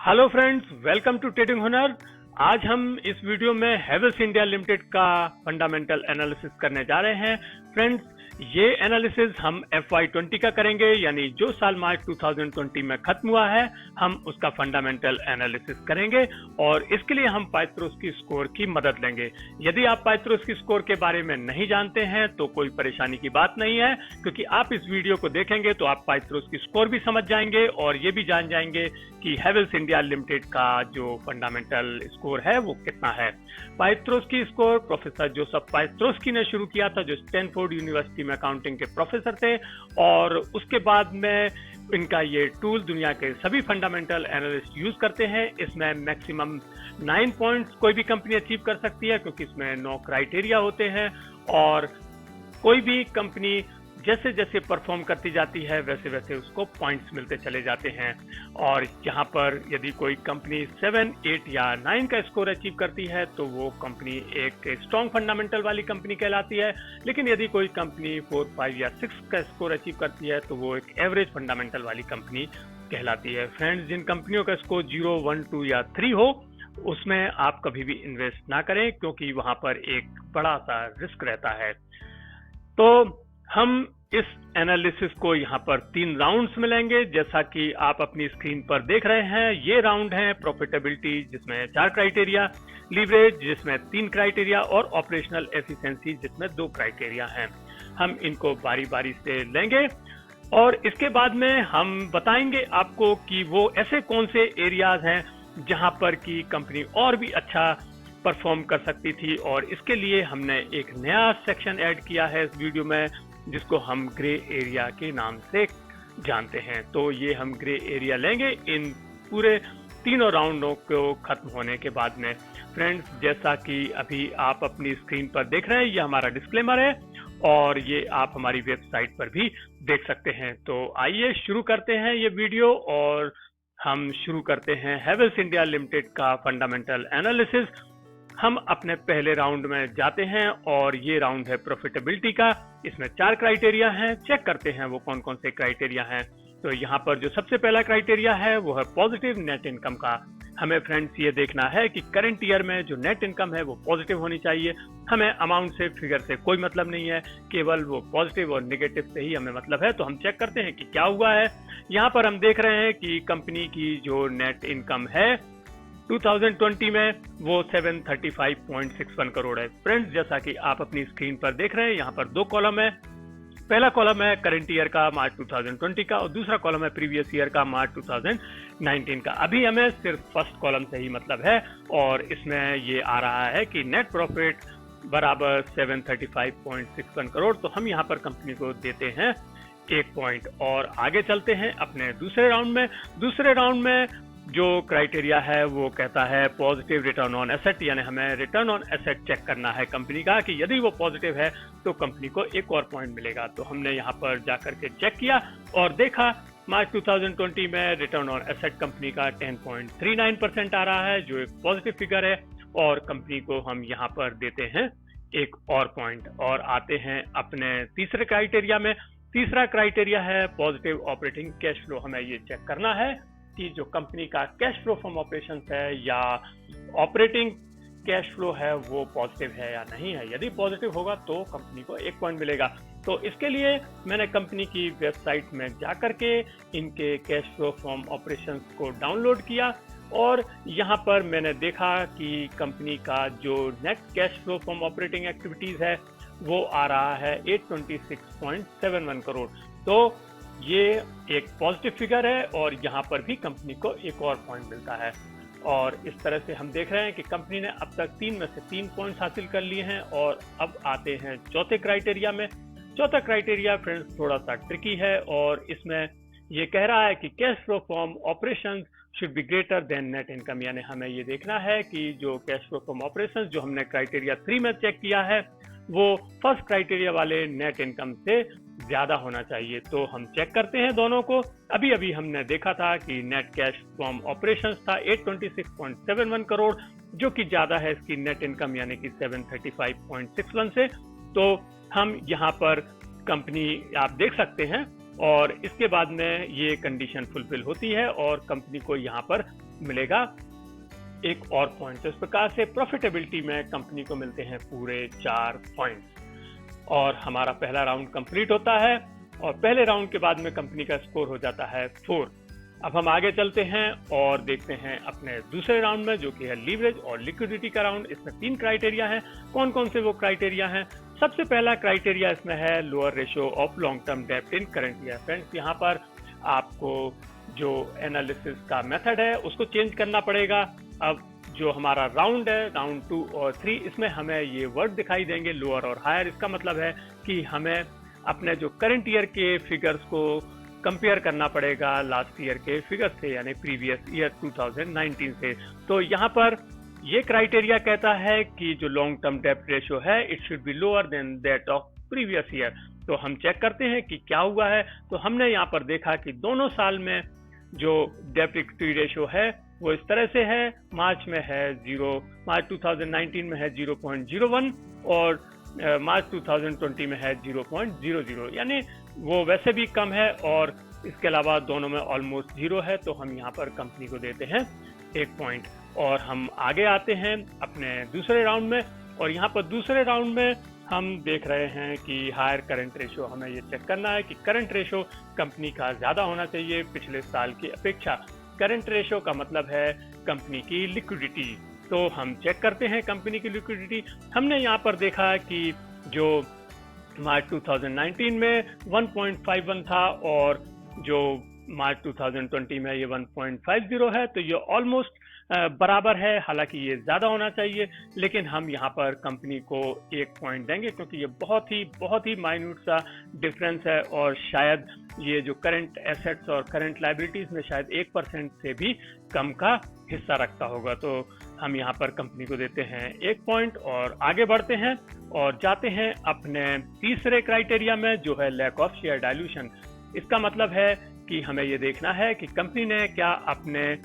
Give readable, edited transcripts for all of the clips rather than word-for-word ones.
Hello friends, welcome to trading Hunar. आज हम इस वीडियो में हैवेल्स इंडिया लिमिटेड का फंडामेंटल एनालिसिस करने जा रहे हैं। फ्रेंड्स, ये एनालिसिस हम FY20 का करेंगे, यानी जो साल मार्च 2020 में खत्म हुआ है हम उसका फंडामेंटल एनालिसिस करेंगे और इसके लिए हम पाइथ्रोस्की स्कोर की मदद लेंगे। यदि आप पाइथ्रोस्की स्कोर के बारे में नहीं जानते हैं तो कोई परेशानी की बात नहीं है, क्योंकि आप इस वीडियो को देखेंगे तो आप पाइथ्रोस्की स्कोर भी समझ जाएंगे और ये भी जान जाएंगे कि हैवेल्स इंडिया लिमिटेड का जो फंडामेंटल स्कोर है वो कितना है। पाइथ्रोस्की स्कोर प्रोफेसर जोसेफ पाइथ्रोस्की ने शुरू किया था, जो स्टैनफोर्ड यूनिवर्सिटी में अकाउंटिंग के प्रोफेसर थे, और उसके बाद में इनका ये टूल दुनिया के सभी फंडामेंटल एनालिस्ट यूज करते हैं। इसमें मैक्सिमम 9 पॉइंट्स कोई भी कंपनी अचीव कर सकती है, क्योंकि इसमें 9 क्राइटेरिया होते हैं और कोई भी कंपनी जैसे जैसे परफॉर्म करती जाती है वैसे वैसे उसको पॉइंट्स मिलते चले जाते हैं। और यहाँ पर यदि कोई कंपनी 7, 8 या 9 का स्कोर अचीव करती है तो वो कंपनी एक स्ट्रॉन्ग फंडामेंटल वाली कंपनी कहलाती है, लेकिन यदि कोई कंपनी 4, 5 या 6 का स्कोर अचीव करती है तो वो एक एवरेज फंडामेंटल वाली कंपनी कहलाती है। फ्रेंड्स, जिन कंपनियों का स्कोर 0, 1, 2 या 3 हो उसमें आप कभी भी इन्वेस्ट ना करें, क्योंकि वहां पर एक बड़ा सा रिस्क रहता है। तो हम इस एनालिसिस को यहाँ पर 3 राउंड्स में लेंगे, जैसा कि आप अपनी स्क्रीन पर देख रहे हैं। ये राउंड है प्रॉफिटेबिलिटी, जिसमें 4 क्राइटेरिया, लीवरेज जिसमें 3 क्राइटेरिया और ऑपरेशनल एफिशिएंसी जिसमें 2 क्राइटेरिया हैं। हम इनको बारी बारी से लेंगे और इसके बाद में हम बताएंगे आपको कि वो ऐसे कौन से एरियाज हैं जहां पर की कंपनी और भी अच्छा परफॉर्म कर सकती थी, और इसके लिए हमने एक नया सेक्शन ऐड किया है इस वीडियो में, जिसको हम ग्रे एरिया के नाम से जानते हैं। तो ये हम ग्रे एरिया लेंगे इन पूरे तीनों राउंडों को खत्म होने के बाद में। फ्रेंड्स, जैसा कि अभी आप अपनी स्क्रीन पर देख रहे हैं, ये हमारा डिस्क्लेमर है और ये आप हमारी वेबसाइट पर भी देख सकते हैं। तो आइए शुरू करते हैं ये वीडियो, और हम शुरू करते हैं हैवेल्स इंडिया लिमिटेड का फंडामेंटल एनालिसिस। हम अपने पहले राउंड में जाते हैं और ये राउंड है प्रॉफिटेबिलिटी का। इसमें 4 क्राइटेरिया हैं, चेक करते हैं वो कौन कौन से क्राइटेरिया हैं। तो यहाँ पर जो सबसे पहला क्राइटेरिया है वो है पॉजिटिव नेट इनकम का। हमें फ्रेंड्स ये देखना है कि करंट ईयर में जो नेट इनकम है वो पॉजिटिव होनी चाहिए। हमें अमाउंट से, फिगर से कोई मतलब नहीं है, केवल वो पॉजिटिव और नेगेटिव से ही हमें मतलब है। तो हम चेक करते हैं कि क्या हुआ है। यहाँ पर हम देख रहे हैं कि कंपनी की जो नेट इनकम है 2020 में वो 735.61 करोड़ है। फ्रेंड्स, जैसा कि आप अपनी स्क्रीन पर देख रहे हैं, यहाँ पर 2 कॉलम है। पहला कॉलम है करंट ईयर का मार्च 2020 का, और दूसरा कॉलम है प्रीवियस ईयर का मार्च 2019 का। अभी हमें सिर्फ फर्स्ट कॉलम से ही मतलब है, और इसमें ये आ रहा है कि नेट प्रॉफिट बराबर 735.61 करोड़। तो हम यहाँ पर कंपनी को देते हैं 1 पॉइंट। और आगे चलते हैं अपने दूसरे राउंड में। दूसरे राउंड में जो क्राइटेरिया है वो कहता है पॉजिटिव रिटर्न ऑन एसेट, यानी हमें रिटर्न ऑन एसेट चेक करना है कंपनी का, कि यदि वो पॉजिटिव है तो कंपनी को 1 और पॉइंट मिलेगा। तो हमने यहाँ पर जाकर के चेक किया और देखा मार्च 2020 में रिटर्न ऑन एसेट कंपनी का 10.39% आ रहा है, जो एक पॉजिटिव फिगर है, और कंपनी को हम यहाँ पर देते हैं 1 और पॉइंट। और आते हैं अपने तीसरे क्राइटेरिया में। तीसरा क्राइटेरिया है पॉजिटिव ऑपरेटिंग कैश फ्लो। हमें ये चेक करना है कि जो कंपनी का कैश फ्लो फ्रॉम ऑपरेशंस है या ऑपरेटिंग कैश फ्लो है वो पॉजिटिव है या नहीं है। यदि पॉजिटिव होगा तो कंपनी को 1 पॉइंट मिलेगा। तो इसके लिए मैंने कंपनी की वेबसाइट में जाकर के इनके कैश फ्लो फ्रॉम ऑपरेशंस को डाउनलोड किया, और यहाँ पर मैंने देखा कि कंपनी का जो net cash flow from operating activities है वो आ रहा है 826.71 करोड़। तो ये एक पॉजिटिव फिगर है और यहाँ पर भी कंपनी को 1 और पॉइंट मिलता है। और इस तरह से हम देख रहे हैं कि कंपनी ने अब तक 3 में से 3 पॉइंट्स हासिल कर लिए हैं। और अब आते हैं चौथे क्राइटेरिया में। चौथा क्राइटेरिया फ्रेंड्स थोड़ा सा ट्रिकी है, और इसमें ये कह रहा है कि cash flow from operations should be greater than net income, यानी हमें ये देखना है कि जो कैश फ्लो फ्रॉम ऑपरेशंस जो हमने क्राइटेरिया 3 में चेक किया है वो फर्स्ट क्राइटेरिया वाले नेट इनकम से ज्यादा होना चाहिए। तो हम चेक करते हैं दोनों को। अभी अभी हमने देखा था कि नेट कैश फ्रॉम ऑपरेशंस था 826.71 करोड़, जो कि ज्यादा है इसकी नेट इनकम यानी कि 735.61 से। तो हम यहाँ पर कंपनी आप देख सकते हैं और इसके बाद में ये कंडीशन फुलफिल होती है और कंपनी को यहाँ पर मिलेगा एक और पॉइंट। तो इस प्रकार से प्रॉफिटेबिलिटी में कंपनी को मिलते हैं पूरे 4 पॉइंट्स और हमारा पहला राउंड कंप्लीट होता है और पहले राउंड के बाद में कंपनी का स्कोर हो जाता है 4। अब हम आगे चलते हैं और देखते हैं अपने दूसरे राउंड में, जो कि है लीवरेज और लिक्विडिटी का राउंड। इसमें 3 क्राइटेरिया हैं। कौन कौन से वो क्राइटेरिया हैं? सबसे पहला क्राइटेरिया इसमें है lower ratio of long term डेब्ट इन करंट ईयर। फ्रेंड्स, यहाँ पर आपको जो एनालिसिस का मेथड है उसको चेंज करना पड़ेगा। अब जो हमारा राउंड है, राउंड 2 और 3, इसमें हमें ये वर्ड दिखाई देंगे लोअर और हायर। इसका मतलब है कि हमें अपने जो करंट ईयर के फिगर्स को कंपेयर करना पड़ेगा लास्ट ईयर के फिगर्स से, यानी प्रीवियस ईयर 2019 से। तो यहाँ पर ये क्राइटेरिया कहता है कि जो लॉन्ग टर्म डेब्ट रेशियो है it should be lower than that of previous year. तो हम चेक करते हैं कि क्या हुआ है। तो हमने यहाँ पर देखा कि दोनों साल में जो डेब्ट इक्विटी रेशियो है वो इस तरह से है। मार्च में है 0, मार्च 2019 में है 0.01 और मार्च 2020 में है 0.00, यानी वो वैसे भी कम है और इसके अलावा दोनों में ऑलमोस्ट 0 है। तो हम यहाँ पर कंपनी को देते हैं 1 पॉइंट और हम आगे आते हैं अपने दूसरे राउंड में। और यहाँ पर दूसरे राउंड में हम देख रहे हैं कि हायर करंट रेशियो, हमें ये चेक करना है कि करंट रेशियो कंपनी का ज़्यादा होना चाहिए पिछले साल की अपेक्षा। करंट रेशियो का मतलब है कंपनी की लिक्विडिटी। तो हम चेक करते हैं कंपनी की लिक्विडिटी। हमने यहाँ पर देखा कि जो मार्च 2019 में 1.51 था और जो मार्च 2020 में ये 1.50 है, तो ये ऑलमोस्ट बराबर है। हालांकि ये ज़्यादा होना चाहिए, लेकिन हम यहाँ पर कंपनी को 1 पॉइंट देंगे क्योंकि ये बहुत ही माइन्यूट सा डिफरेंस है और शायद ये जो करंट एसेट्स और करंट लाइबिलिटीज़ में शायद 1% से भी कम का हिस्सा रखता होगा। तो हम यहाँ पर कंपनी को देते हैं 1 पॉइंट और आगे बढ़ते हैं और जाते हैं अपने तीसरे क्राइटेरिया में, जो है लैक ऑफ शेयर डाइल्यूशन। इसका मतलब है कि हमें ये देखना है कि कंपनी ने क्या अपने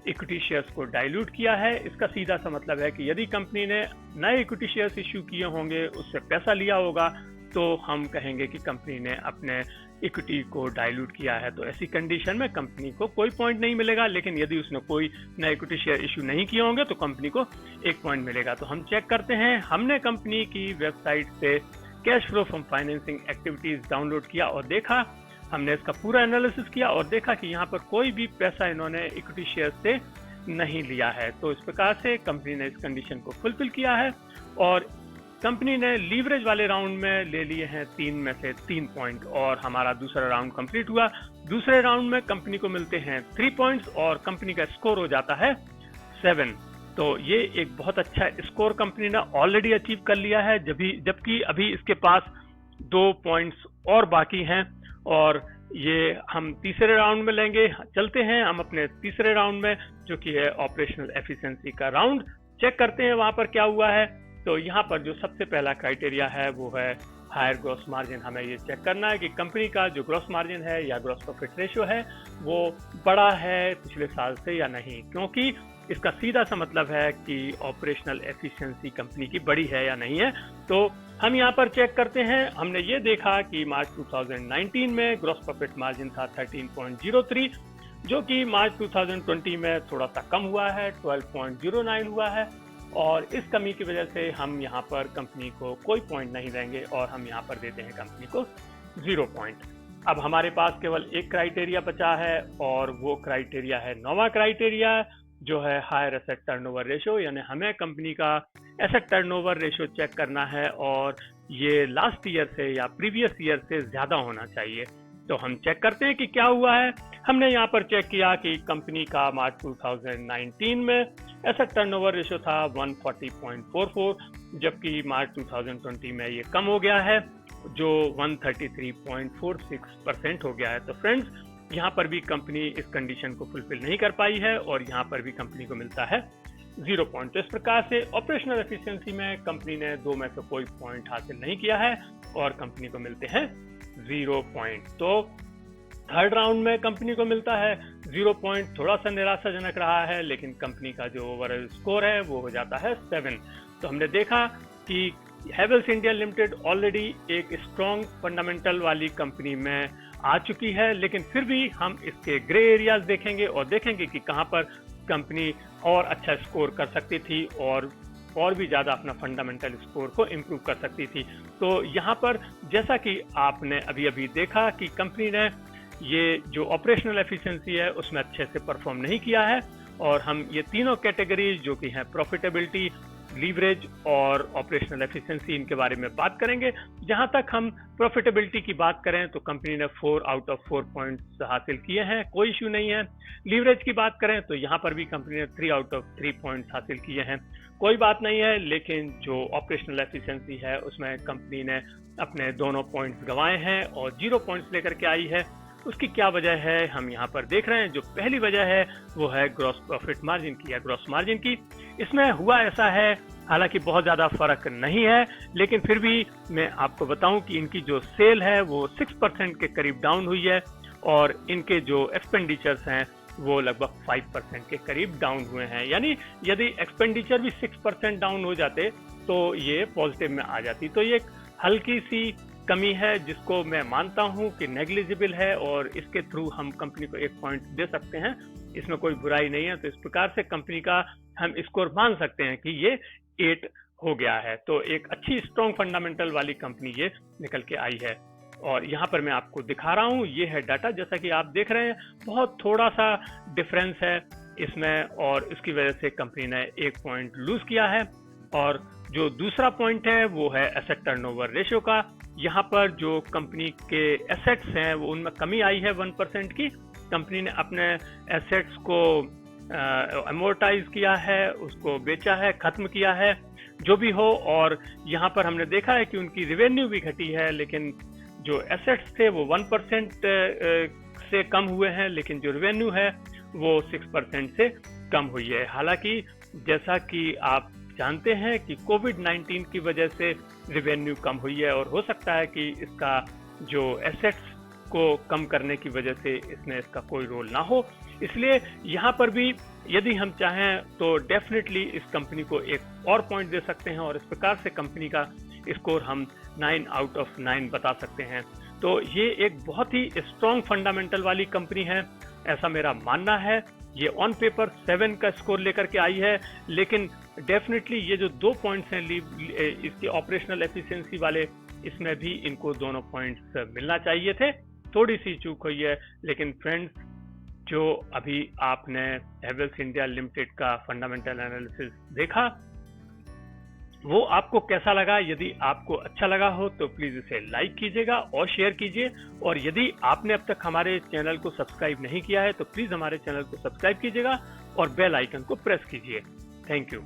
इक्विटी शेयर्स को डाइल्यूट किया है। इसका सीधा सा मतलब है कि यदि कंपनी ने नए इक्विटी शेयर्स इश्यू किए होंगे, उससे पैसा लिया होगा, तो हम कहेंगे कि कंपनी ने अपने इक्विटी को डाइल्यूट किया है। तो ऐसी कंडीशन में कंपनी को कोई पॉइंट नहीं मिलेगा, लेकिन यदि उसने कोई नए इक्विटी शेयर इश्यू नहीं किए होंगे तो कंपनी को 1 पॉइंट मिलेगा। तो हम चेक करते हैं। हमने कंपनी की वेबसाइट से cash flow from financing activities download किया और देखा, हमने इसका पूरा एनालिसिस किया और देखा कि यहाँ पर कोई भी पैसा इन्होंने इक्विटी शेयर से नहीं लिया है। तो इस प्रकार से कंपनी ने इस कंडीशन को फुलफिल किया है और कंपनी ने लीवरेज वाले राउंड में ले लिए हैं 3 में से 3 पॉइंट और हमारा दूसरा राउंड कंप्लीट हुआ। दूसरे राउंड में कंपनी को मिलते हैं 3 पॉइंट्स और कंपनी का स्कोर हो जाता है 7। तो ये एक बहुत अच्छा स्कोर कंपनी ने ऑलरेडी अचीव कर लिया है, जबकि अभी इसके पास 2 पॉइंट्स और बाकी हैं और ये हम तीसरे राउंड में लेंगे। चलते हैं हम अपने तीसरे राउंड में, जो कि है ऑपरेशनल एफिशिएंसी का राउंड। चेक करते हैं वहां पर क्या हुआ है। तो यहाँ पर जो सबसे पहला क्राइटेरिया है वो है हायर ग्रॉस मार्जिन। हमें ये चेक करना है कि कंपनी का जो ग्रॉस मार्जिन है या ग्रॉस प्रॉफिट रेशियो है वो बड़ा है पिछले साल से या नहीं, क्योंकि इसका सीधा सा मतलब है कि ऑपरेशनल एफिशिएंसी कंपनी की बड़ी है या नहीं है। तो हम यहाँ पर चेक करते हैं। हमने ये देखा कि मार्च 2019 में ग्रॉस प्रॉफिट मार्जिन था 13.03, जो कि मार्च 2020 में थोड़ा सा कम हुआ है, 12.09 हुआ है और इस कमी की वजह से हम यहाँ पर कंपनी को कोई पॉइंट नहीं देंगे और हम यहाँ पर देते हैं कंपनी को 0 पॉइंट। अब हमारे पास केवल एक क्राइटेरिया बचा है और वो क्राइटेरिया है 9वां क्राइटेरिया, जो है हायर एसेट टर्नओवर रेशियो। यानी हमें कंपनी का एसेट टर्नओवर रेशियो चेक करना है और ये लास्ट ईयर से या प्रीवियस ईयर से ज्यादा होना चाहिए। तो हम चेक करते हैं कि क्या हुआ है। हमने यहाँ पर चेक किया कि कंपनी का मार्च 2019 में एसेट टर्नओवर रेशियो था 140.44, जबकि मार्च 2020 में ये कम हो गया है, जो 133.46% हो गया है। तो फ्रेंड्स, यहाँ पर भी कंपनी इस कंडीशन को फुलफिल नहीं कर पाई है और यहाँ पर भी कंपनी को मिलता है 0 पॉइंट। तो इस प्रकार से ऑपरेशनल एफिशिएंसी में कंपनी ने 2 में से कोई पॉइंट हासिल नहीं किया है और कंपनी को मिलते हैं 0 पॉइंट। तो थर्ड राउंड में कंपनी को मिलता है 0 पॉइंट। थोड़ा सा निराशाजनक रहा है, लेकिन कंपनी का जो ओवरऑल स्कोर है वो हो जाता है 7। तो हमने देखा कि हैवेल्स इंडिया लिमिटेड ऑलरेडी एक स्ट्रॉन्ग फंडामेंटल वाली कंपनी में आ चुकी है, लेकिन फिर भी हम इसके ग्रे एरियाज देखेंगे और देखेंगे कि कहां पर कंपनी और अच्छा स्कोर कर सकती थी और भी ज़्यादा अपना फंडामेंटल स्कोर को इम्प्रूव कर सकती थी। तो यहाँ पर जैसा कि आपने अभी अभी देखा कि कंपनी ने ये जो ऑपरेशनल एफिशिएंसी है उसमें अच्छे से परफॉर्म नहीं किया है, और हम ये तीनों कैटेगरीज जो कि हैं प्रॉफिटेबिलिटी, लीवरेज और ऑपरेशनल एफिशिएंसी, इनके बारे में बात करेंगे। जहां तक हम प्रॉफिटेबिलिटी की बात करें तो कंपनी ने 4 आउट ऑफ 4 पॉइंट्स हासिल किए हैं, कोई इश्यू नहीं है। लीवरेज की बात करें तो यहाँ पर भी कंपनी ने 3 आउट ऑफ 3 पॉइंट्स हासिल किए हैं, कोई बात नहीं है। लेकिन जो ऑपरेशनल एफिशिएंसी है उसमें कंपनी ने अपने दोनों पॉइंट्स गंवाए हैं और 0 पॉइंट्स लेकर के आई है। उसकी क्या वजह है हम यहाँ पर देख रहे हैं। जो पहली वजह है वो है ग्रॉस प्रॉफिट मार्जिन की या ग्रॉस मार्जिन की। इसमें हुआ ऐसा है, हालांकि बहुत ज़्यादा फर्क नहीं है, लेकिन फिर भी मैं आपको बताऊं कि इनकी जो सेल है वो 6% के करीब डाउन हुई है और इनके जो एक्सपेंडिचर्स हैं वो लगभग 5% के करीब डाउन हुए हैं। यानी यदि एक्सपेंडिचर भी 6% डाउन हो जाते तो ये पॉजिटिव में आ जाती। तो ये एक हल्की सी कमी है जिसको मैं मानता हूं कि नेग्लिजिबल है और इसके थ्रू हम कंपनी को 1 पॉइंट दे सकते हैं, इसमें कोई बुराई नहीं है। तो इस प्रकार से कंपनी का हम स्कोर मान सकते हैं कि ये 8 हो गया है। तो एक अच्छी स्ट्रॉन्ग फंडामेंटल वाली कंपनी ये निकल के आई है और यहाँ पर मैं आपको दिखा रहा हूँ, ये है डाटा। जैसा कि आप देख रहे हैं बहुत थोड़ा सा डिफरेंस है इसमें और इसकी वजह से कंपनी ने 1 पॉइंट लूज किया है। और जो दूसरा पॉइंट है वो है एसेट टर्नओवर रेशियो का। यहाँ पर जो कंपनी के एसेट्स हैं वो उनमें कमी आई है 1% की। कंपनी ने अपने एसेट्स को अमोर्टाइज किया है, उसको बेचा है, खत्म किया है, जो भी हो। और यहाँ पर हमने देखा है कि उनकी रेवेन्यू भी घटी है, लेकिन जो एसेट्स थे वो 1% से कम हुए हैं, लेकिन जो रेवेन्यू है वो 6% से कम हुई है। हालांकि जैसा कि आप जानते हैं कि कोविड-19 की वजह से रेवेन्यू कम हुई है और हो सकता है कि इसका जो एसेट्स को कम करने की वजह से इसमें इसका कोई रोल ना हो। इसलिए यहाँ पर भी यदि हम चाहें तो डेफिनेटली इस कंपनी को 1 और पॉइंट दे सकते हैं और इस प्रकार से कंपनी का स्कोर हम 9 आउट ऑफ 9 बता सकते हैं। तो ये एक बहुत ही स्ट्रॉन्ग फंडामेंटल वाली कंपनी है, ऐसा मेरा मानना है। ये ऑन पेपर 7 का स्कोर लेकर के आई है, लेकिन डेफिनेटली ये जो 2 पॉइंट्स हैं इसकी ऑपरेशनल एफिशिएंसी वाले, इसमें भी इनको दोनों पॉइंट्स मिलना चाहिए थे। थोड़ी सी चूक हुई है। लेकिन फ्रेंड्स, जो अभी आपने हैवेल्स इंडिया लिमिटेड का फंडामेंटल एनालिसिस देखा वो आपको कैसा लगा? यदि आपको अच्छा लगा हो तो प्लीज इसे लाइक कीजिएगा और शेयर कीजिए। और यदि आपने अब तक हमारे चैनल को सब्सक्राइब नहीं किया है तो प्लीज हमारे चैनल को सब्सक्राइब कीजिएगा और बेल आइकन को प्रेस कीजिए। Thank you.